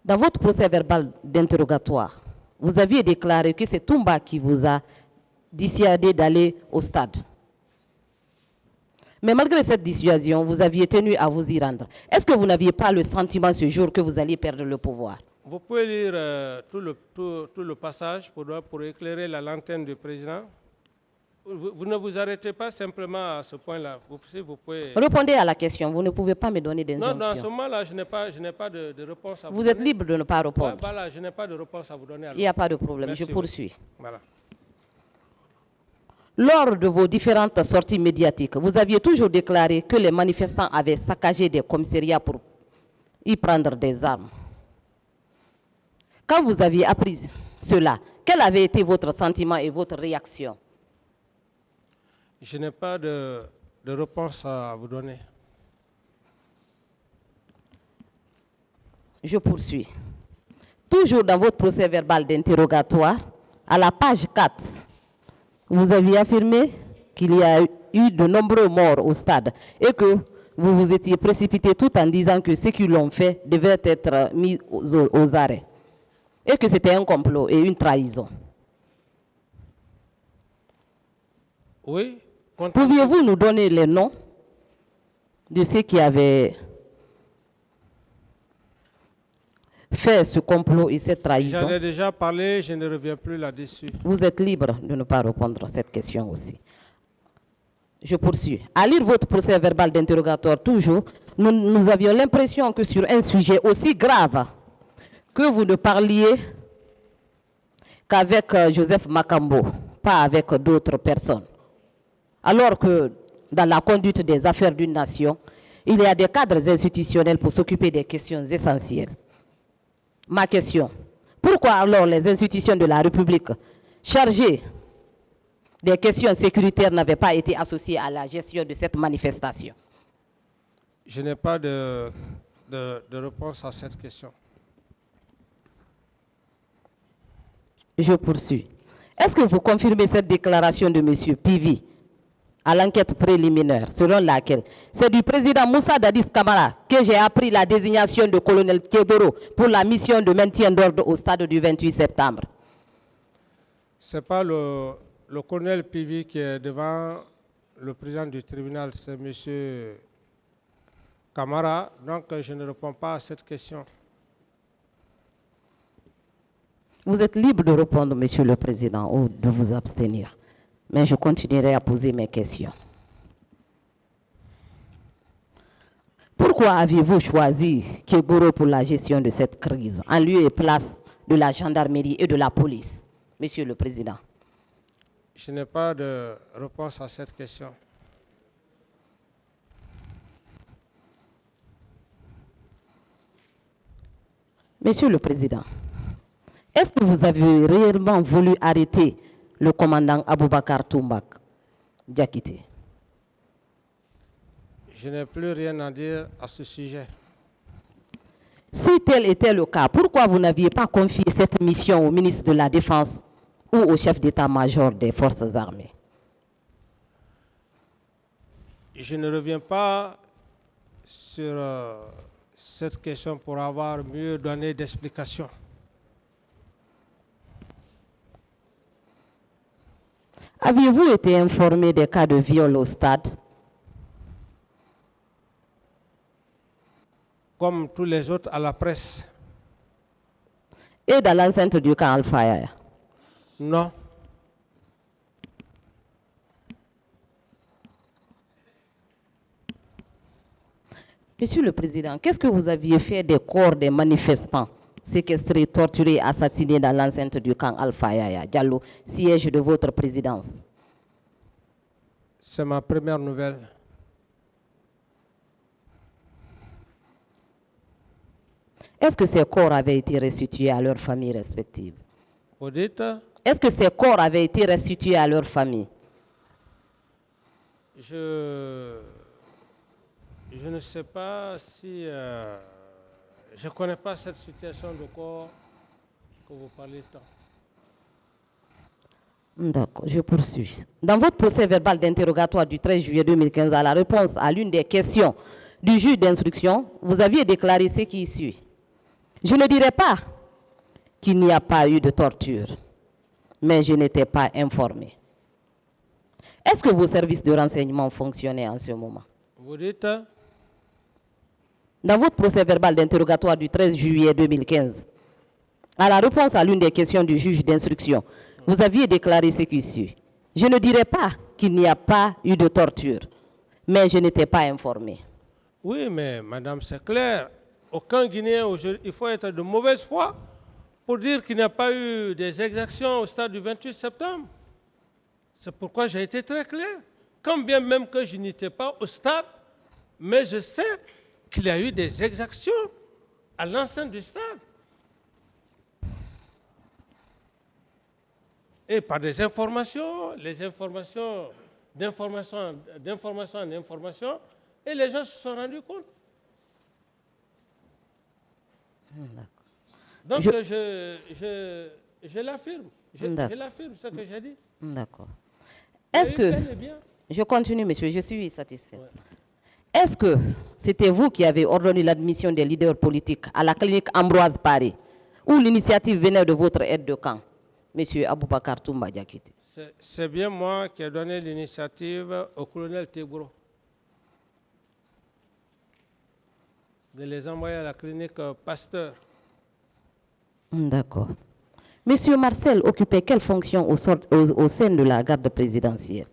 Dans votre procès verbal d'interrogatoire, vous aviez déclaré que c'est Toumba qui vous a dissuadé d'aller au stade. Mais malgré cette dissuasion, vous aviez tenu à vous y rendre. Est-ce que vous n'aviez pas le sentiment ce jour que vous alliez perdre le pouvoir? Vous pouvez lire tout le passage pour éclairer la lanterne du président. Vous ne vous arrêtez pas simplement à ce point-là. Vous pouvez... Répondez à la question. Vous ne pouvez pas me donner d'injonction. Non, dans ce moment-là, je n'ai pas de réponse à vous donner. Vous êtes libre de ne pas répondre. Ouais, voilà, je n'ai pas de réponse à vous donner. Il n'y a pas de problème. Merci, je poursuis. Voilà. Lors de vos différentes sorties médiatiques, vous aviez toujours déclaré que les manifestants avaient saccagé des commissariats pour y prendre des armes. Quand vous aviez appris cela, quel avait été votre sentiment et votre réaction? Je n'ai pas de réponse à vous donner. Je poursuis. Toujours dans votre procès verbal d'interrogatoire, à la page 4, vous aviez affirmé qu'il y a eu de nombreux morts au stade et que vous vous étiez précipité tout en disant que ceux qui l'ont fait devaient être mis aux arrêts et que c'était un complot et une trahison. Oui. Pouviez-vous nous donner les noms de ceux qui avaient fait ce complot et cette trahison? J'en ai déjà parlé, je ne reviens plus là-dessus. Vous êtes libre de ne pas répondre à cette question aussi. Je poursuis. À lire votre procès verbal d'interrogatoire toujours, nous avions l'impression que sur un sujet aussi grave, que vous ne parliez qu'avec Joseph Makambo, pas avec d'autres personnes. Alors que dans la conduite des affaires d'une nation, il y a des cadres institutionnels pour s'occuper des questions essentielles. Ma question, pourquoi alors les institutions de la République chargées des questions sécuritaires n'avaient pas été associées à la gestion de cette manifestation? Je n'ai pas de réponse à cette question. Je poursuis. Est-ce que vous confirmez cette déclaration de M. Pivi à l'enquête préliminaire, selon laquelle c'est du président Moussa Dadis Camara que j'ai appris la désignation de colonel Théodoro pour la mission de maintien d'ordre au stade du 28 septembre? Ce n'est pas le colonel Pivi qui est devant le président du tribunal, c'est M. Camara, donc je ne réponds pas à cette question. Vous êtes libre de répondre, Monsieur le Président, ou de vous abstenir. Mais je continuerai à poser mes questions. Pourquoi aviez-vous choisi Kegoro pour la gestion de cette crise, en lieu et place de la gendarmerie et de la police, Monsieur le Président? Je n'ai pas de réponse à cette question. Monsieur le Président, est-ce que vous avez réellement voulu arrêter le commandant Aboubakar Toumba Diakité? Je n'ai plus rien à dire à ce sujet. Si tel était le cas, pourquoi vous n'aviez pas confié cette mission au ministre de la Défense ou au chef d'état-major des forces armées? Je ne reviens pas sur cette question pour avoir mieux donné d'explications. Aviez-vous été informé des cas de viol au stade? Comme tous les autres à la presse. Et dans l'enceinte du camp Al-Faya? Non. Monsieur le Président, qu'est-ce que vous aviez fait des corps des manifestants séquestrés, torturés, assassinés dans l'enceinte du camp Al-Faya, Diallo, siège de votre présidence? C'est ma première nouvelle. Est-ce que ces corps avaient été restitués à leurs familles respectives? Vous dites? Est-ce que ces corps avaient été restitués à leurs familles? Je ne sais pas si... je ne connais pas cette situation de corps que vous parlez tant. D'accord, je poursuis. Dans votre procès verbal d'interrogatoire du 13 juillet 2015, à la réponse à l'une des questions du juge d'instruction, vous aviez déclaré ce qui suit. Je ne dirais pas qu'il n'y a pas eu de torture, mais je n'étais pas informé. Est-ce que vos services de renseignement fonctionnaient en ce moment? Vous dites? Dans votre procès verbal d'interrogatoire du 13 juillet 2015, à la réponse à l'une des questions du juge d'instruction, vous aviez déclaré ce qui suit. Je ne dirais pas qu'il n'y a pas eu de torture, mais je n'étais pas informé. Oui, mais madame, c'est clair. Aucun Guinéen, il faut être de mauvaise foi pour dire qu'il n'y a pas eu des exactions au stade du 28 septembre. C'est pourquoi j'ai été très clair. Quand bien même que je n'étais pas au stade, mais je sais qu'il y a eu des exactions à l'enceinte du stade. Et par des informations, les informations d'information en information, et les gens se sont rendus compte. Donc je l'affirme. Je l'affirme, ce que j'ai dit. D'accord. Est-ce que... Je continue, monsieur, je suis satisfait. Ouais. Est-ce que c'était vous qui avez ordonné l'admission des leaders politiques à la clinique Ambroise Paré, où l'initiative venait de votre aide de camp, monsieur Aboubakar Toumba Diakité? C'est bien moi qui ai donné l'initiative au colonel Tebro de les envoyer à la clinique Pasteur. D'accord. Monsieur Marcel occupait quelle fonction au sein de la garde présidentielle?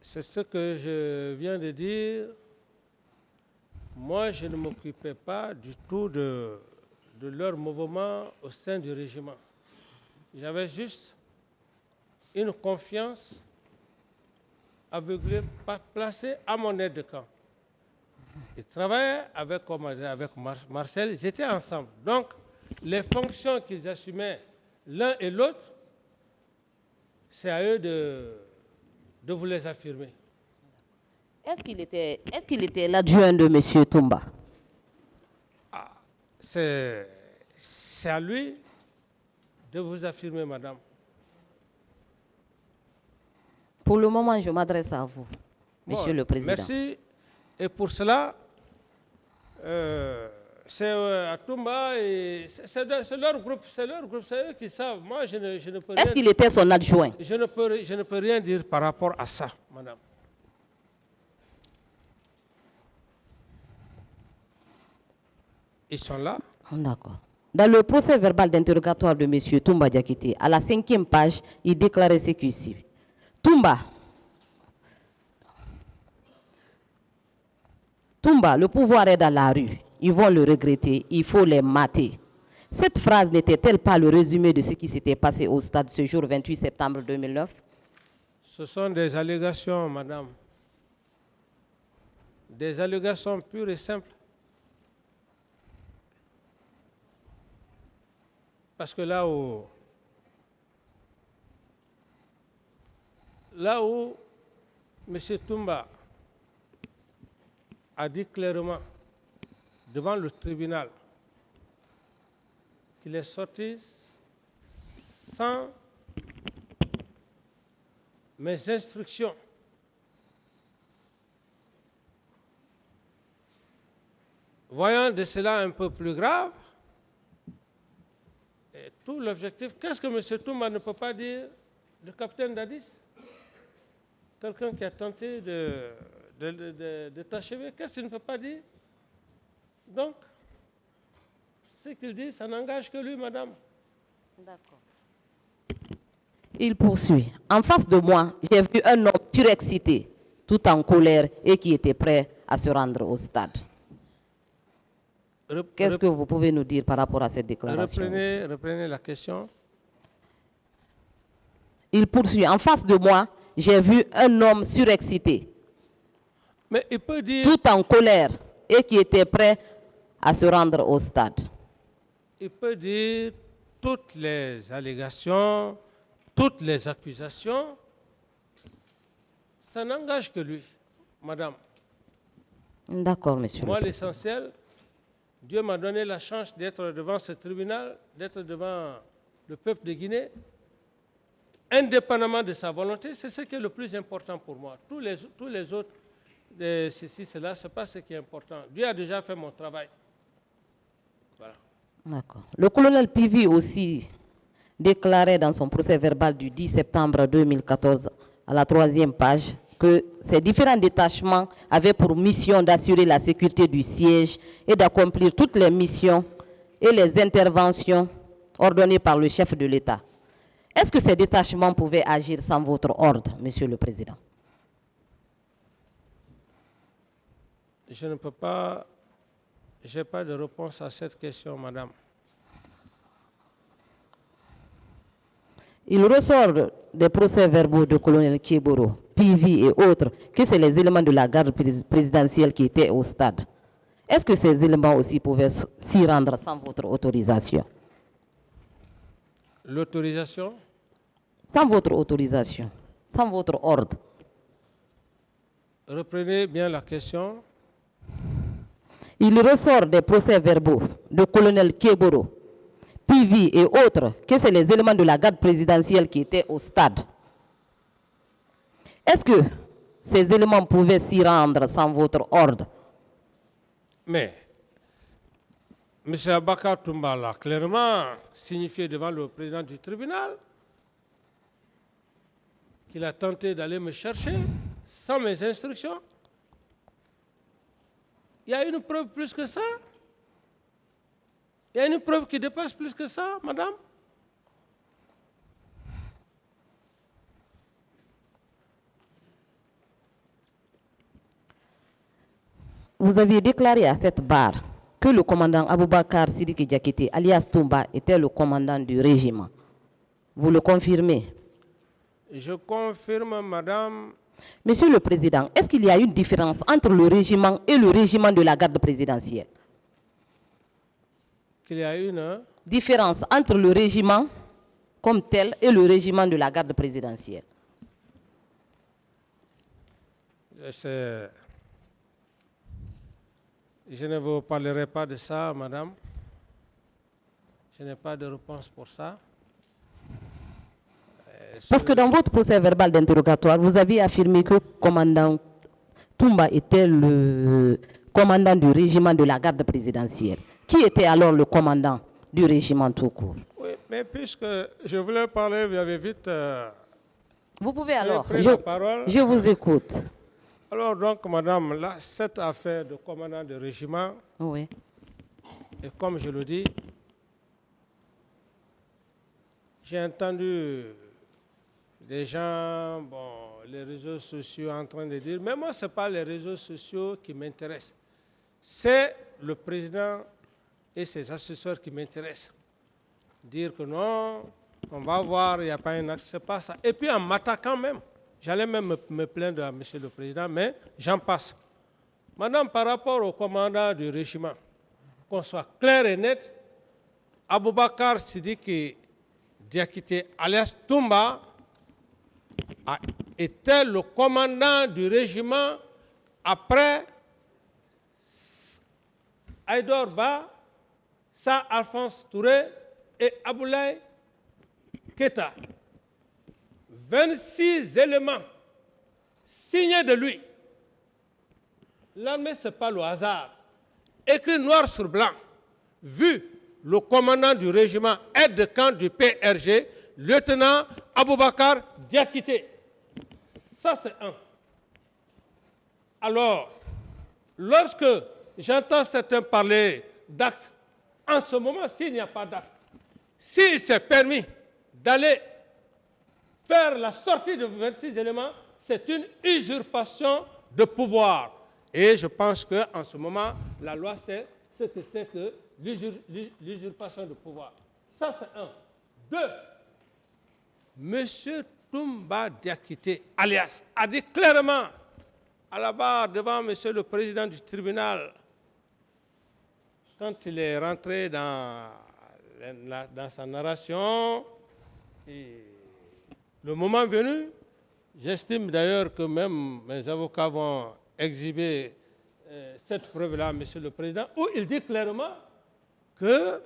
C'est ce que je viens de dire. Moi, je ne m'occupais pas du tout de leur mouvement au sein du régiment. J'avais juste une confiance aveuglée, placée à mon aide de camp. Ils travaillaient avec Marcel, ils étaient ensemble. Donc, les fonctions qu'ils assumaient l'un et l'autre, c'est à eux de vous les affirmer. Est-ce qu'il était l'adjoint de M. Toumba? C'est à lui de vous affirmer, madame. Pour le moment, je m'adresse à vous, monsieur le Président. Merci. Et pour cela, c'est à Toumba et c'est leur groupe, c'est eux qui savent. Moi, je ne peux rien. Est-ce qu'il était son adjoint? Je ne peux rien dire par rapport à ça, madame. Ils sont là. D'accord. Dans le procès verbal d'interrogatoire de M. Toumba Diakité, à la 5e page, il déclarait ce qui suit. Toumba, le pouvoir est dans la rue. Ils vont le regretter, il faut les mater. Cette phrase n'était-elle pas le résumé de ce qui s'était passé au stade ce jour 28 septembre 2009? Ce sont des allégations, madame. Des allégations pures et simples. Parce que là où M. Toumba a dit clairement devant le tribunal qu'il est sorti sans mes instructions. Voyant de cela un peu plus grave, et tout l'objectif, qu'est-ce que M. Toumba ne peut pas dire du capitaine Dadis? Quelqu'un qui a tenté de t'achever, qu'est-ce qu'il ne peut pas dire? Donc, ce qu'il dit, ça n'engage que lui, madame. D'accord. Il poursuit. En face de moi, j'ai vu un homme surexcité, tout en colère et qui était prêt à se rendre au stade. Qu'est-ce que vous pouvez nous dire par rapport à cette déclaration? Reprenez la question. Il poursuit. En face de moi, j'ai vu un homme surexcité, mais il peut dire, tout en colère et qui était prêt à se rendre au stade. Il peut dire toutes les allégations, toutes les accusations, ça n'engage que lui, madame. D'accord, monsieur. Moi, l'essentiel, Dieu m'a donné la chance d'être devant ce tribunal, d'être devant le peuple de Guinée, indépendamment de sa volonté, c'est ce qui est le plus important pour moi. Tous les autres, ceci, cela, ce n'est pas ce qui est important. Dieu a déjà fait mon travail. Voilà. D'accord. Le colonel Pivi aussi déclarait dans son procès verbal du 10 septembre 2014, à la 3e page, que ces différents détachements avaient pour mission d'assurer la sécurité du siège et d'accomplir toutes les missions et les interventions ordonnées par le chef de l'État. Est-ce que ces détachements pouvaient agir sans votre ordre, Monsieur le Président? Je ne peux pas, je n'ai pas de réponse à cette question, madame. Il ressort des procès-verbaux de colonel Kieboro, Pivi et autres que c'est les éléments de la garde présidentielle qui étaient au stade. Est-ce que ces éléments aussi pouvaient s'y rendre sans votre autorisation? L'autorisation? Sans votre autorisation, sans votre ordre. Reprenez bien la question. Il ressort des procès-verbaux de colonel Kieboro, Pivi et autres que c'est les éléments de la garde présidentielle qui étaient au stade. Est-ce que ces éléments pouvaient s'y rendre sans votre ordre? Mais, M. Abakar Toumba l'a clairement signifié devant le président du tribunal qu'il a tenté d'aller me chercher sans mes instructions. Il y a une preuve plus que ça? Il y a une preuve qui dépasse plus que ça, madame? Vous aviez déclaré à cette barre que le commandant Aboubakar Sidiki Diakité, alias Toumba, était le commandant du régiment. Vous le confirmez? Je confirme, madame. Monsieur le Président, est-ce qu'il y a une différence entre le régiment et le régiment de la garde présidentielle? Qu'il y a une différence entre le régiment comme tel et le régiment de la garde présidentielle? Je ne vous parlerai pas de ça, madame. Je n'ai pas de réponse pour ça. Parce que dans votre procès verbal d'interrogatoire, vous avez affirmé que le commandant Toumba était le commandant du régiment de la garde présidentielle. Qui était alors le commandant du régiment tout court? Oui, mais puisque je voulais parler, vous avez vite... vous pouvez alors, je vous écoute. Alors donc, madame, là, cette affaire de commandant de régiment, oui. Et comme je le dis, j'ai entendu des gens, les réseaux sociaux en train de dire, mais moi, ce n'est pas les réseaux sociaux qui m'intéressent. C'est le président et ses assesseurs qui m'intéressent. Dire que non, on va voir, il n'y a pas un acte, ce n'est pas ça. Et puis en m'attaquant même, j'allais même me plaindre à M. le Président, mais j'en passe. Madame, par rapport au commandant du régiment, qu'on soit clair et net, Aboubakar Sidiki Diakité, alias Toumba, était le commandant du régiment après Aïdor Ba, Sa Alphonse Touré et Aboulaye Keta. 26 éléments signés de lui. L'armée, ce n'est pas le hasard. Écrit noir sur blanc, vu le commandant du régiment aide de camp du PRG, lieutenant Aboubakar Diakité. Ça, c'est un. Alors, lorsque j'entends certains parler d'actes, en ce moment, s'il n'y a pas d'acte, s'il s'est permis d'aller faire la sortie de 26 éléments, c'est une usurpation de pouvoir. Et je pense qu'en ce moment, la loi sait ce que c'est que l'usurpation de pouvoir. Ça, c'est un. Deux, M. Toumba Diakité, alias, a dit clairement à la barre devant M. le Président du tribunal, quand il est rentré dans sa narration, et le moment venu, j'estime d'ailleurs que même mes avocats vont exhiber cette preuve-là, Monsieur le Président, où il dit clairement que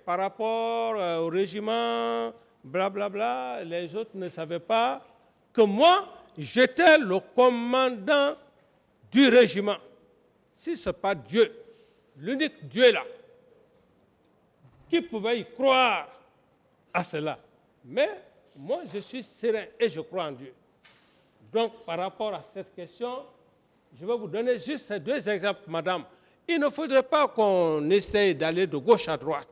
par rapport au régiment, blablabla, les autres ne savaient pas que moi, j'étais le commandant du régiment. Si ce n'est pas Dieu, l'unique Dieu là, qui pouvait y croire à cela. Mais moi, je suis serein et je crois en Dieu. Donc, par rapport à cette question, je vais vous donner juste ces deux exemples, madame. Il ne faudrait pas qu'on essaye d'aller de gauche à droite.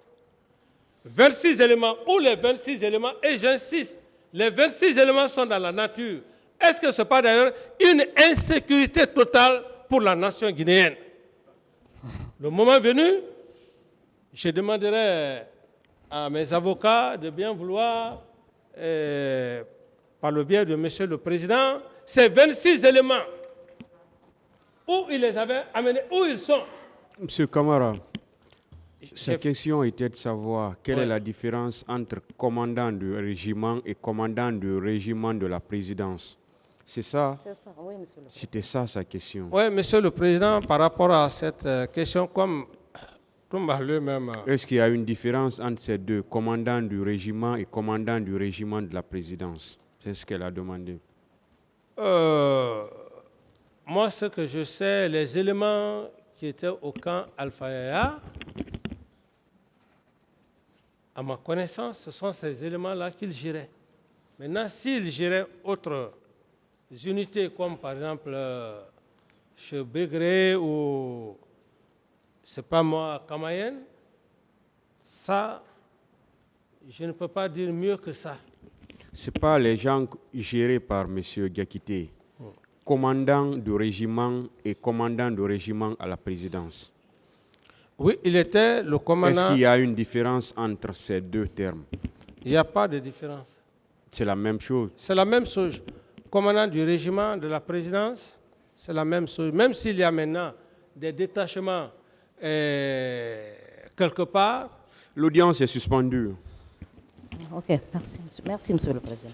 26 éléments, ou les 26 éléments, et j'insiste, les 26 éléments sont dans la nature. Est-ce que ce n'est pas d'ailleurs une insécurité totale pour la nation guinéenne? Le moment venu, je demanderai à mes avocats de bien vouloir, par le biais de Monsieur le Président, ces 26 éléments, où il les avait amenés, où ils sont. Monsieur Camara, sa question était de savoir quelle est la différence entre commandant du régiment et commandant du régiment de la présidence. C'est ça? C'est ça, oui, monsieur le Président. C'était ça sa question. Oui, Monsieur le Président, par rapport à cette question, comme Toumba lui-même... Est-ce qu'il y a une différence entre ces deux, commandant du régiment et commandant du régiment de la présidence? C'est ce qu'elle a demandé. Moi, ce que je sais, les éléments qui étaient au camp Alpha Yaya, à ma connaissance, ce sont ces éléments-là qu'ils géraient. Maintenant, s'ils géraient autres unités, comme par exemple chez Bégré ou, c'est pas moi, Kamayen, ça, je ne peux pas dire mieux que ça. Ce n'est pas les gens gérés par M. Diakité, commandant du régiment et commandant du régiment à la présidence. Oui, il était le commandant... Est-ce qu'il y a une différence entre ces deux termes? Il n'y a pas de différence. C'est la même chose. C'est la même chose. Commandant du régiment de la présidence, c'est la même chose. Même s'il y a maintenant des détachements quelque part. L'audience est suspendue. Ok, merci, monsieur le Président.